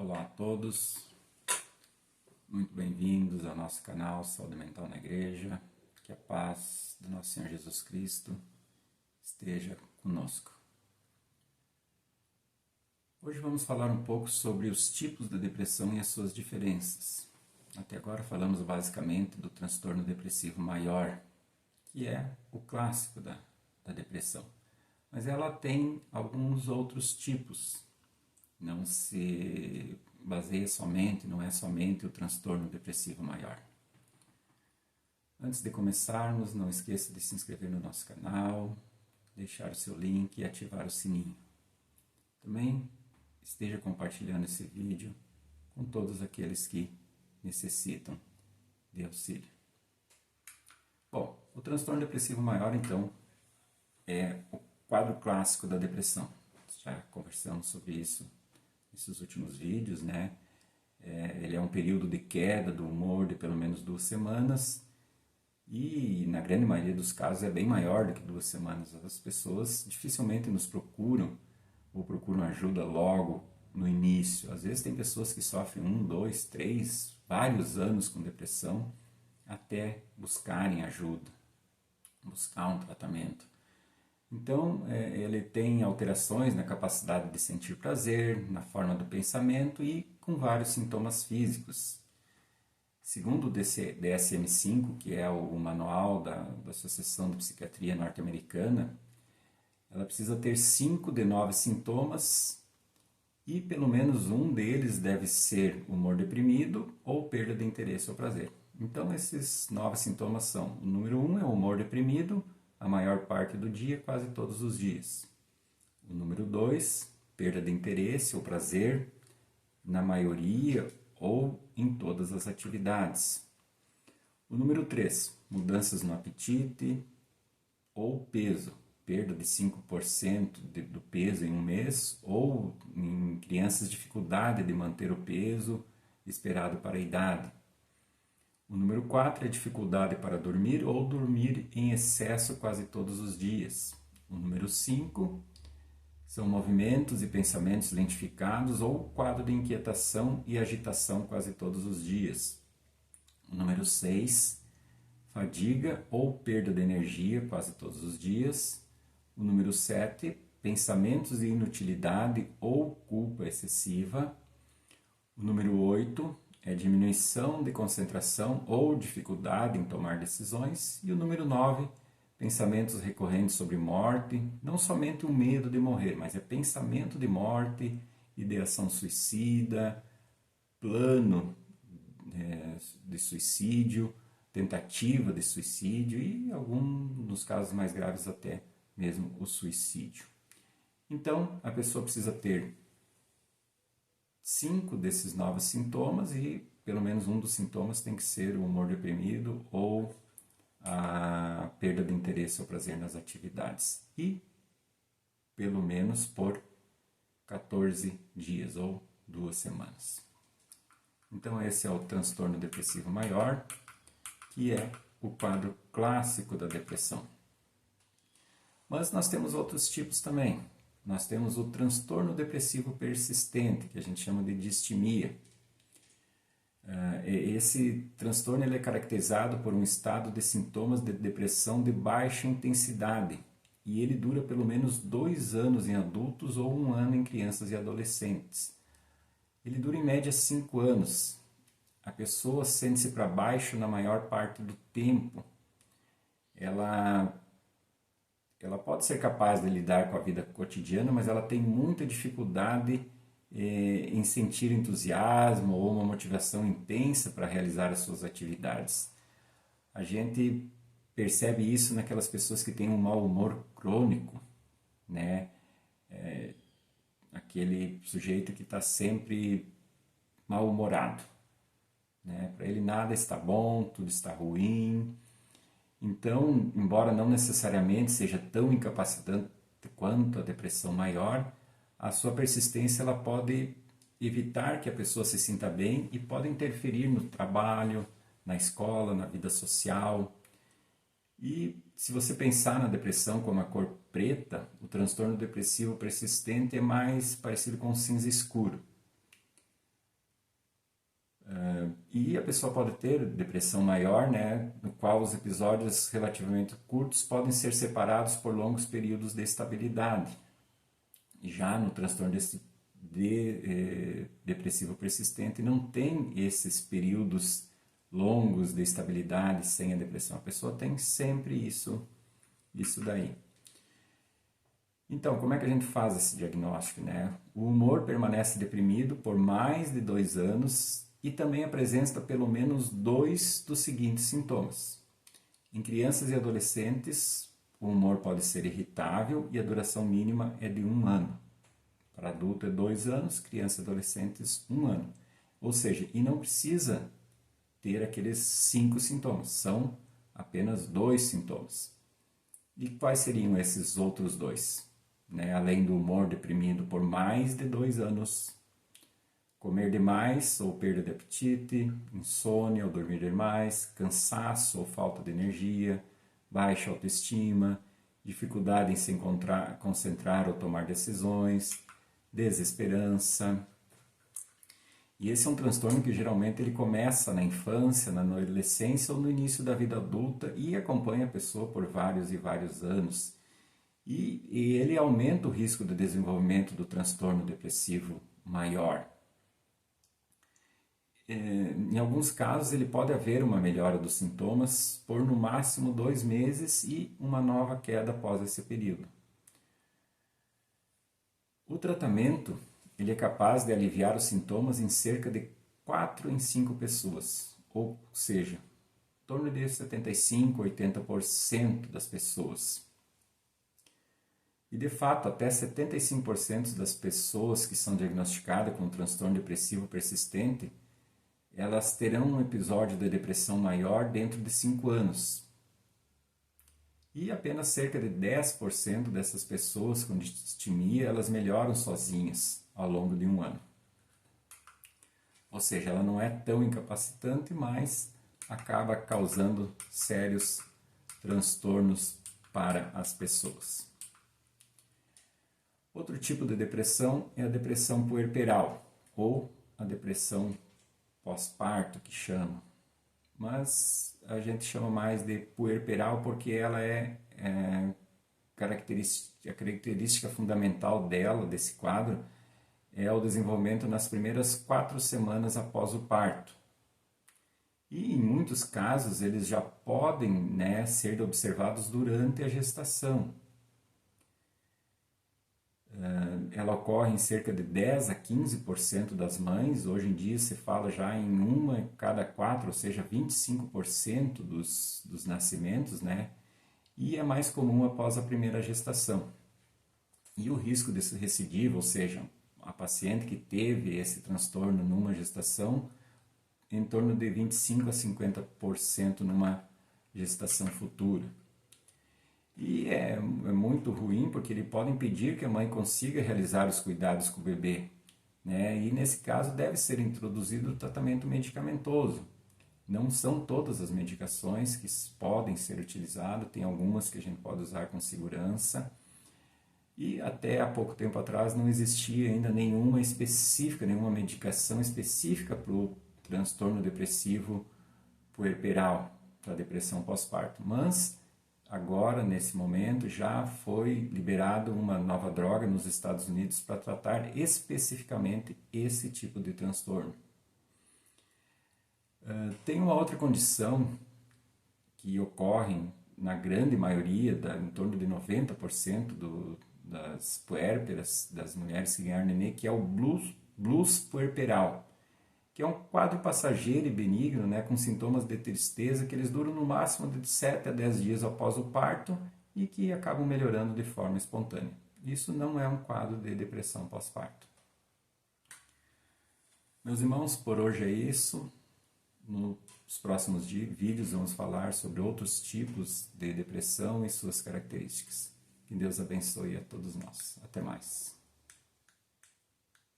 Olá a todos, muito bem-vindos ao nosso canal Saúde Mental na Igreja. Que a paz do nosso Senhor Jesus Cristo esteja conosco. Hoje vamos falar um pouco sobre os tipos da depressão e as suas diferenças. Até agora falamos basicamente do transtorno depressivo maior, que é o clássico da depressão. Mas ela tem alguns outros tipos. Não se baseia somente, não é somente o transtorno depressivo maior. Antes de começarmos, não esqueça de se inscrever no nosso canal, deixar o seu link e ativar o sininho. Também esteja compartilhando esse vídeo com todos aqueles que necessitam de auxílio. Bom, o transtorno depressivo maior, então, é o quadro clássico da depressão. Já conversamos sobre isso nesses últimos vídeos, né? Ele é um período de queda do humor de pelo menos 2 semanas e, na grande maioria dos casos, é bem maior do que 2 semanas. As pessoas dificilmente nos procuram ou procuram ajuda logo no início. Às vezes tem pessoas que sofrem 1, 2, 3, vários anos com depressão até buscarem ajuda, buscar um tratamento. Então, ele tem alterações na capacidade de sentir prazer, na forma do pensamento e com vários sintomas físicos. Segundo o DSM-5, que é o manual da Associação de Psiquiatria Norte-Americana, ela precisa ter 5 de 9 sintomas e pelo menos um deles deve ser humor deprimido ou perda de interesse ou prazer. Então, esses 9 sintomas são: o número 1 é o humor deprimido, a maior parte do dia, quase todos os dias. O número 2, perda de interesse ou prazer, na maioria ou em todas as atividades. O número 3, mudanças no apetite ou peso, perda de 5% do peso em um mês, ou em crianças dificuldade de manter o peso esperado para a idade. O número 4 é dificuldade para dormir ou dormir em excesso quase todos os dias. O número 5 são movimentos e pensamentos lentificados ou quadro de inquietação e agitação quase todos os dias. O número 6, fadiga ou perda de energia quase todos os dias. O número 7, pensamentos de inutilidade ou culpa excessiva. O número 8, é diminuição de concentração ou dificuldade em tomar decisões. E o número 9, pensamentos recorrentes sobre morte, não somente o medo de morrer, mas é pensamento de morte, ideação suicida, plano de suicídio, tentativa de suicídio e, alguns dos casos mais graves, até mesmo o suicídio. Então, a pessoa precisa ter 5 desses 9 sintomas e pelo menos um dos sintomas tem que ser o humor deprimido ou a perda de interesse ou prazer nas atividades. E pelo menos por 14 dias ou 2 semanas. Então esse é o transtorno depressivo maior, que é o quadro clássico da depressão. Mas nós temos outros tipos também. Nós temos o transtorno depressivo persistente, que a gente chama de distimia. Esse transtorno ele é caracterizado por um estado de sintomas de depressão de baixa intensidade e ele dura pelo menos 2 anos em adultos ou 1 ano em crianças e adolescentes. Ele dura em média 5 anos. A pessoa sente-se para baixo na maior parte do tempo. Ela pode ser capaz de lidar com a vida cotidiana, mas ela tem muita dificuldade em sentir entusiasmo ou uma motivação intensa para realizar as suas atividades. A gente percebe isso naquelas pessoas que têm um mau humor crônico, né? Aquele sujeito que está sempre mal-humorado, né? Para ele nada está bom, tudo está ruim. Então, embora não necessariamente seja tão incapacitante quanto a depressão maior, a sua persistência ela pode evitar que a pessoa se sinta bem e pode interferir no trabalho, na escola, na vida social. E se você pensar na depressão como a cor preta, o transtorno depressivo persistente é mais parecido com cinza escuro. E a pessoa pode ter depressão maior, né, no qual os episódios relativamente curtos podem ser separados por longos períodos de estabilidade. E já no transtorno depressivo persistente não tem esses períodos longos de estabilidade sem a depressão. A pessoa tem sempre isso daí. Então, como é que a gente faz esse diagnóstico, né? O humor permanece deprimido por mais de 2 anos e também apresenta pelo menos 2 dos seguintes sintomas. Em crianças e adolescentes, o humor pode ser irritável e a duração mínima é de 1 ano. Para adulto é 2 anos, crianças e adolescentes 1 ano. Ou seja, e não precisa ter aqueles 5 sintomas, são apenas 2 sintomas. E quais seriam esses outros 2? Né? Além do humor deprimido por mais de 2 anos, comer demais ou perda de apetite, insônia ou dormir demais, cansaço ou falta de energia, baixa autoestima, dificuldade em se concentrar ou tomar decisões, desesperança. E esse é um transtorno que geralmente ele começa na infância, na adolescência ou no início da vida adulta e acompanha a pessoa por vários e vários anos. E ele aumenta o risco de desenvolvimento do transtorno depressivo maior. Em alguns casos ele pode haver uma melhora dos sintomas por no máximo 2 meses e uma nova queda após esse período. O tratamento ele é capaz de aliviar os sintomas em cerca de 4 em 5 pessoas, ou seja, em torno de 75% a 80% das pessoas. E de fato, até 75% das pessoas que são diagnosticadas com transtorno depressivo persistente, elas terão um episódio de depressão maior dentro de 5 anos. E apenas cerca de 10% dessas pessoas com distimia, elas melhoram sozinhas ao longo de 1 ano. Ou seja, ela não é tão incapacitante, mas acaba causando sérios transtornos para as pessoas. Outro tipo de depressão é a depressão puerperal, ou a depressão pós-parto, que chama. Mas a gente chama mais de puerperal porque ela a característica fundamental dela, desse quadro, é o desenvolvimento nas primeiras 4 semanas após o parto. E em muitos casos eles já podem, né, ser observados durante a gestação. Ela ocorre em cerca de 10 a 15% das mães. Hoje em dia se fala já em 1 a cada 4, ou seja, 25% dos nascimentos, né? E é mais comum após a primeira gestação. E o risco de recidiva, ou seja, a paciente que teve esse transtorno numa gestação, em torno de 25 a 50% numa gestação futura. E é muito ruim porque ele pode impedir que a mãe consiga realizar os cuidados com o bebê, né? E nesse caso deve ser introduzido o tratamento medicamentoso. Não são todas as medicações que podem ser utilizadas, tem algumas que a gente pode usar com segurança. E até há pouco tempo atrás não existia ainda nenhuma medicação específica para o transtorno depressivo puerperal, para a depressão pós-parto. Mas agora, nesse momento, já foi liberado uma nova droga nos Estados Unidos para tratar especificamente esse tipo de transtorno. Tem uma outra condição que ocorre na grande maioria, em torno de 90% das puérperas, das mulheres que ganharam nenê, que é o blues puerperal, que é um quadro passageiro e benigno, né, com sintomas de tristeza que eles duram no máximo de 7 a 10 dias após o parto e que acabam melhorando de forma espontânea. Isso não é um quadro de depressão pós-parto. Meus irmãos, por hoje é isso. Nos próximos vídeos vamos falar sobre outros tipos de depressão e suas características. Que Deus abençoe a todos nós. Até mais.